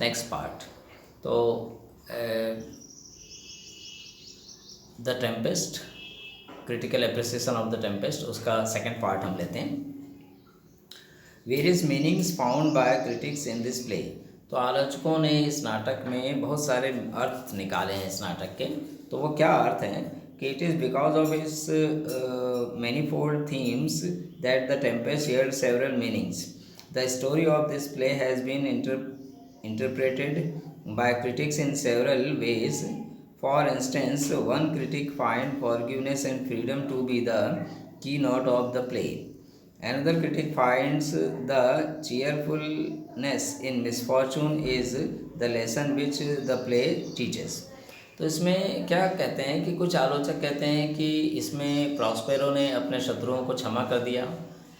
Next part. तो the tempest, critical appreciation of the tempest, उसका second part हम लेते हैं। Various meanings found by critics in this play. तो आलोचकों ने इस नाटक में बहुत सारे अर्थ निकाले हैं इस नाटक के। तो वो क्या अर्थ हैं कि it is because of its manifold themes that the tempest held several meanings. The story of this play has been interpreted by critics in several ways. For instance, one critic finds forgiveness and freedom to be the keynote of the play. Another critic finds the cheerfulness in misfortune is the lesson which the play teaches. तो इसमें क्या कहते हैं कि कुछ आलोचक कहते हैं कि इसमें प्रॉस्पेरो ने अपने शत्रुओं को क्षमा कर दिया,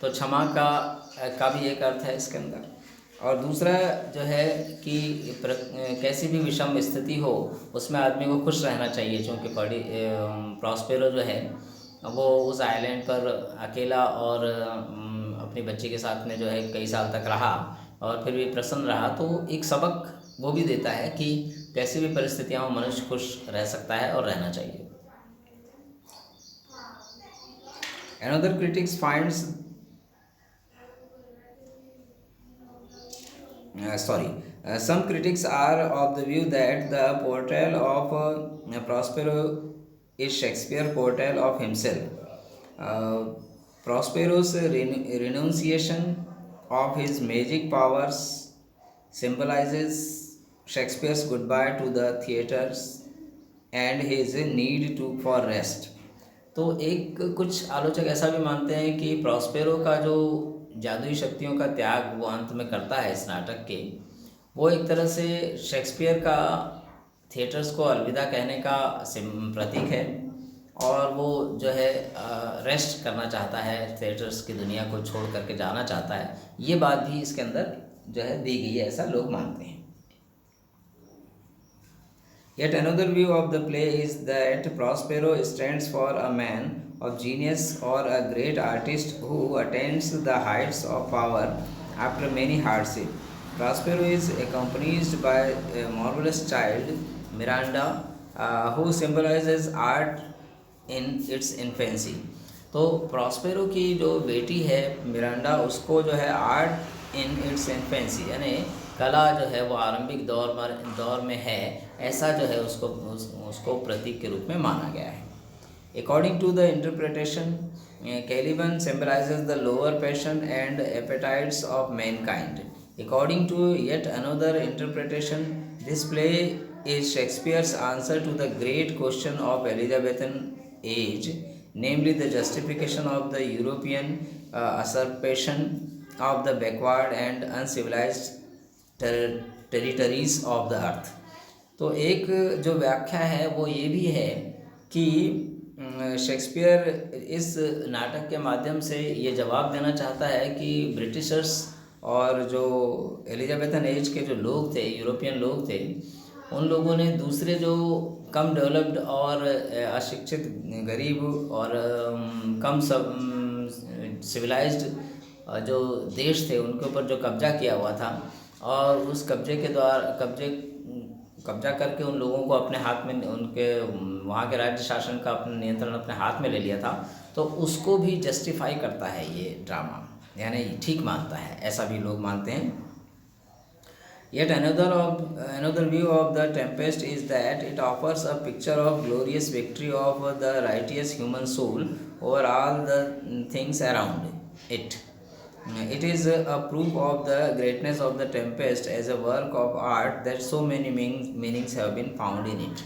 तो क्षमा का भी एक अर्थ है इसके अंदर। और दूसरा जो है कि कैसी भी विषम स्थिति हो उसमें आदमी को खुश रहना चाहिए, क्योंकि प्रॉस्पेरो जो है वो उस आइलैंड पर अकेला और अपनी बच्ची के साथ में जो है कई साल तक रहा और फिर भी प्रसन्न रहा। तो एक सबक वो भी देता है कि कैसी भी परिस्थितियाँ हो मनुष्य खुश रह सकता है और रहना चाहिए। Another critics finds some critics are of the view that the portrayal of Prospero is Shakespeare's portrayal of himself. Prospero's renunciation of his magic powers symbolizes Shakespeare's goodbye to the theatres and his need for rest. तो एक कुछ आलोचक ऐसा भी मानते हैं कि Prospero का जो जादुई शक्तियों का त्याग वो अंत में करता है इस नाटक के, वो एक तरह से शेक्सपियर का थिएटर्स को अलविदा कहने का प्रतीक है। और वो जो है रेस्ट करना चाहता है, थिएटर्स की दुनिया को छोड़ करके जाना चाहता है। ये बात भी इसके अंदर जो है दी गई है, ऐसा लोग मानते हैं। Yet another view of the play is that Prospero stands for a man of genius or a great artist who attains the heights of power after many hardships. Prospero is accompanied by a marvelous child, Miranda, who symbolizes art in its infancy. तो Prospero की जो बेटी है Miranda, उसको जो है art in its infancy यानी कला जो है वो आरंभिक दौर में है, ऐसा जो है उसको प्रतीक के रूप में माना गया है। According to the interpretation, Caliban symbolises the lower passion and appetites of mankind. According to yet another interpretation, this play is Shakespeare's answer to the great question of Elizabethan age, namely the justification of the European usurpation of the backward and uncivilized territories of the earth. तो एक जो व्याख्या है वो ये भी है कि शेक्सपियर इस नाटक के माध्यम से ये जवाब देना चाहता है कि ब्रिटिशर्स और जो एलिजाबेथन एज के जो लोग थे, यूरोपियन लोग थे, उन लोगों ने दूसरे जो कम डेवलप्ड और अशिक्षित गरीब और कम सिविलाइज्ड जो देश थे उनके ऊपर जो कब्जा किया हुआ था, और उस कब्जा करके उन लोगों को अपने हाथ में, उनके वहाँ के राज्य शासन का अपना नियंत्रण अपने हाथ में ले लिया था। तो उसको भी जस्टिफाई करता है ये ड्रामा, यानी ठीक मानता है, ऐसा भी लोग मानते हैं। Yet another view of the Tempest is that it offers a picture of glorious victory of the righteous human soul over all the things around it. It is a proof of the greatness of the Tempest as a work of art that so many meanings have been found in it.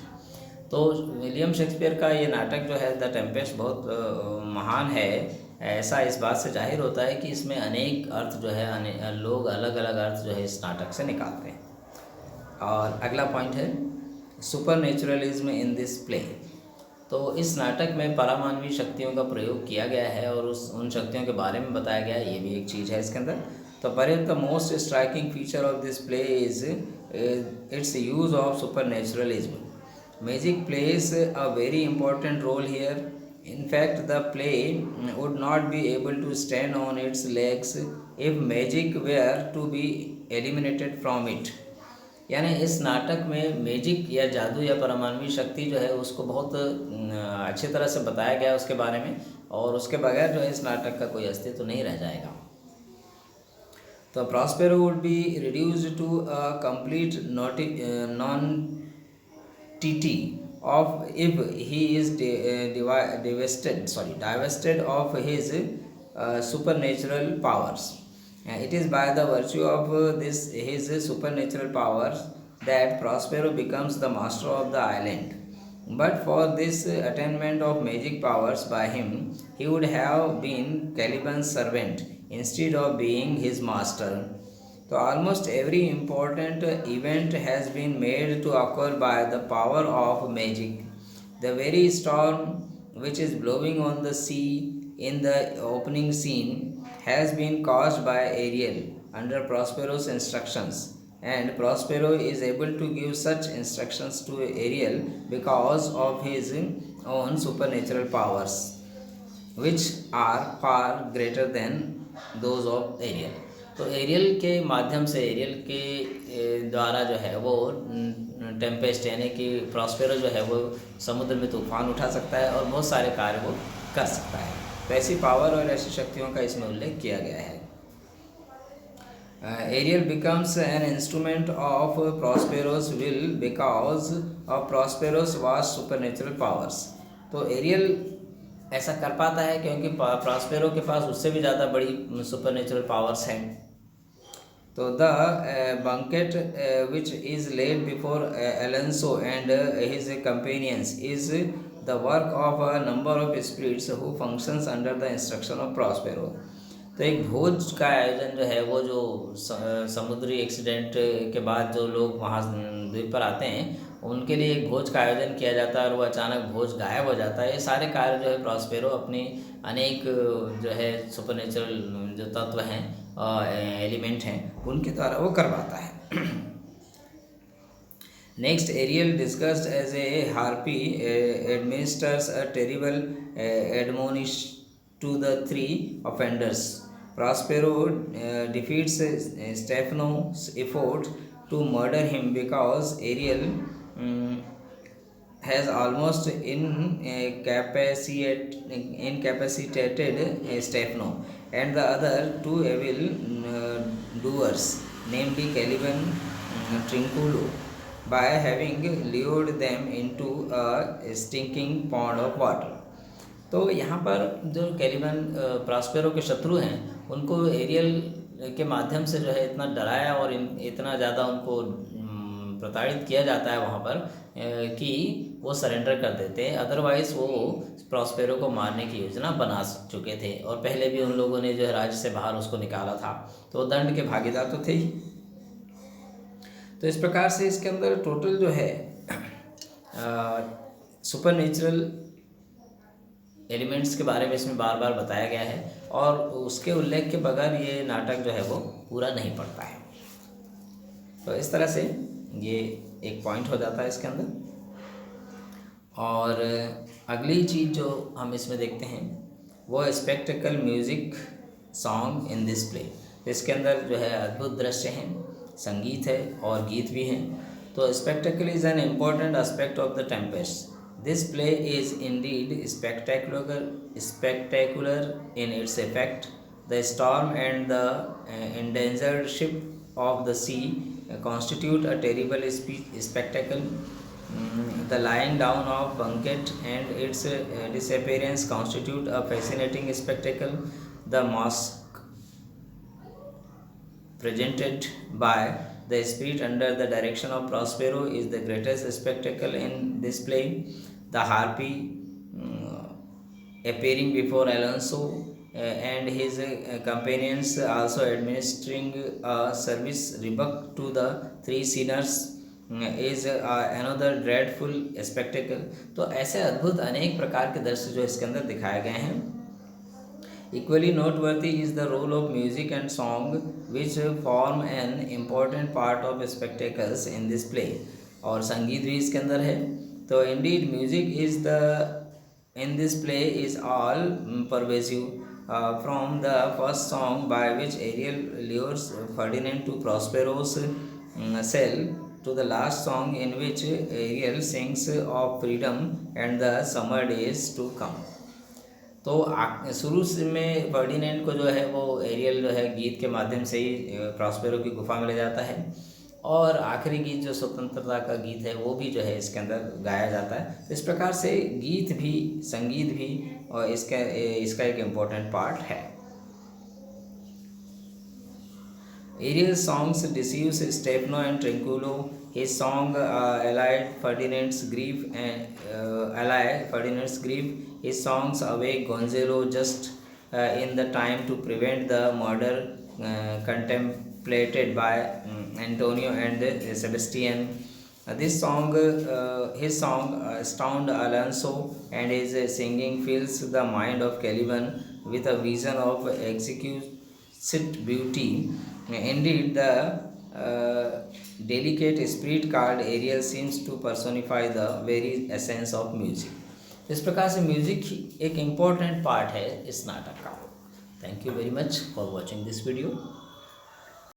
तो William Shakespeare का ये नाटक जो है the Tempest बहुत महान है, ऐसा इस बात से जाहिर होता है कि इसमें अनेक अर्थ जो है लोग अलग अलग अर्थ जो है इस नाटक से निकालते हैं। और अगला पॉइंट है super naturalism in this play. तो इस नाटक में परामानवीय शक्तियों का प्रयोग किया गया है और उन शक्तियों के बारे में बताया गया है, ये भी एक चीज़ है इसके अंदर। तो perhaps the most striking feature of this play is its use of supernaturalism. Magic plays a very important role here. In fact, the play would not be able to stand on its legs if magic were to be eliminated from it. यानी इस नाटक में magic या जादू या परमाणु शक्ति जो है उसको बहुत अच्छी तरह से बताया गया है उसके बारे में, और उसके बगैर जो है इस नाटक का कोई अस्तित्व नहीं रह जाएगा। तो Prospero would be reduced to a complete non-entity of if he is divested of his supernatural powers. It is by the virtue of this his supernatural powers that Prospero becomes the master of the island. But for this attainment of magic powers by him, he would have been Caliban's servant instead of being his master. So almost every important event has been made to occur by the power of magic. The very storm which is blowing on the sea in the opening scene has been caused by Ariel under Prospero's instructions, and Prospero is able to give such instructions to Ariel because of his own supernatural powers, which are far greater than those of Ariel. तो aerial के माध्यम से, aerial के द्वारा जो है वो Tempest यानी कि प्रॉस्पेरो जो है वो समुद्र में तूफान उठा सकता है और बहुत सारे कार्य वो कर सकता है। तो ऐसी पावर और ऐसी शक्तियों का इसमें उल्लेख किया गया है। Ariel becomes an instrument of Prospero's will because of Prospero's vast supernatural powers. तो एरियल ऐसा कर पाता है क्योंकि प्रॉस्पेरो के पास उससे भी ज़्यादा बड़ी सुपरनेचुरल पावर्स हैं। तो the banquet which is laid before Alonso and his companions is the work of a number of spirits who functions under the instruction of Prospero. तो एक भोज का आयोजन जो है वो जो समुद्री एक्सीडेंट के बाद जो लोग वहाँ द्वीप पर आते हैं उनके लिए एक भोज का आयोजन किया जाता है और वो अचानक भोज गायब हो जाता है। ये सारे कार्य जो है प्रॉस्पेरो अपनी अनेक जो है सुपरनेचुरल जो तत्व हैं एलिमेंट हैं उनके द्वारा वो करवाता है। Next, Ariel discussed as a harpy administers a terrible admonish to the three offenders. Prospero defeats Stephanos' effort to murder him because Ariel has almost incapacitated Stephano and the other two evil doers, namely Caliban Trinculo, by having lured them into a stinking pond of water. तो यहाँ पर जो Caliban Prospero के शत्रु हैं उनको aerial के माध्यम से जो है इतना डराया और इतना ज़्यादा उनको प्रताड़ित किया जाता है वहाँ पर कि वो सरेंडर कर देते हैं। अदरवाइज़ वो प्रॉस्पेरो को मारने की योजना बना चुके थे और पहले भी उन लोगों ने जो है राज्य से बाहर उसको निकाला था, तो दंड के भागीदार तो थे ही। तो इस प्रकार से इसके अंदर टोटल जो है सुपरनेचुरल एलिमेंट्स के बारे में इसमें बार बार बताया गया है और उसके उल्लेख के बगैर ये नाटक जो है वो पूरा नहीं पड़ता है। तो इस तरह से ये एक पॉइंट हो जाता है इसके अंदर। और अगली चीज़ जो हम इसमें देखते हैं वो spectacled music song in this play. इसके अंदर जो है अद्भुत दृश्य हैं, संगीत है और गीत भी हैं। तो spectacled is an important aspect of the Tempest. This play is indeed spectacular in its effect. The storm and the endangered ship of the sea constitute a terrible spectacle. The lying down of Bunket and its disappearance constitute a fascinating spectacle. The mask presented by the spirit under the direction of Prospero is the greatest spectacle in this play. The harpy appearing before Alonso and his companions also administering a service rebuke to the three sinners is another dreadful spectacle. तो ऐसे अद्भुत अनेक प्रकार के दृश्य जो इसके अंदर दिखाए गए हैं। Equally noteworthy is the role of music and song which form an important part of spectacles in this play. और संगीत भी इसके अंदर है। तो indeed music is in this play is all pervasive from the first song by which Ariel lures Ferdinand to Prospero's cell to the last song in which Ariel sings of freedom and the summer days to come. तो शुरू से में Ferdinand को जो है वो aerial जो है गीत के माध्यम से ही प्रॉस्पेरो की गुफा में ले जाता है, और आखिरी गीत जो स्वतंत्रता का गीत है वो भी जो है इसके अंदर गाया जाता है। तो इस प्रकार से गीत भी, संगीत भी, और इसका एक इम्पोर्टेंट पार्ट है। Ariel's songs deceives Stefano and Trinculo. His song allay Ferdinand's grief. His songs awake Gonzalo just in the time to prevent the murder contemplated by Antonio and Sebastian. His song astound Alonso, and his singing fills the mind of Caliban with a vision of exquisite beauty. Indeed, the delicate spirit called Ariel seems to personify the very essence of music. इस प्रकार से music एक important part है इस नाटक का। Thank you very much for watching this video.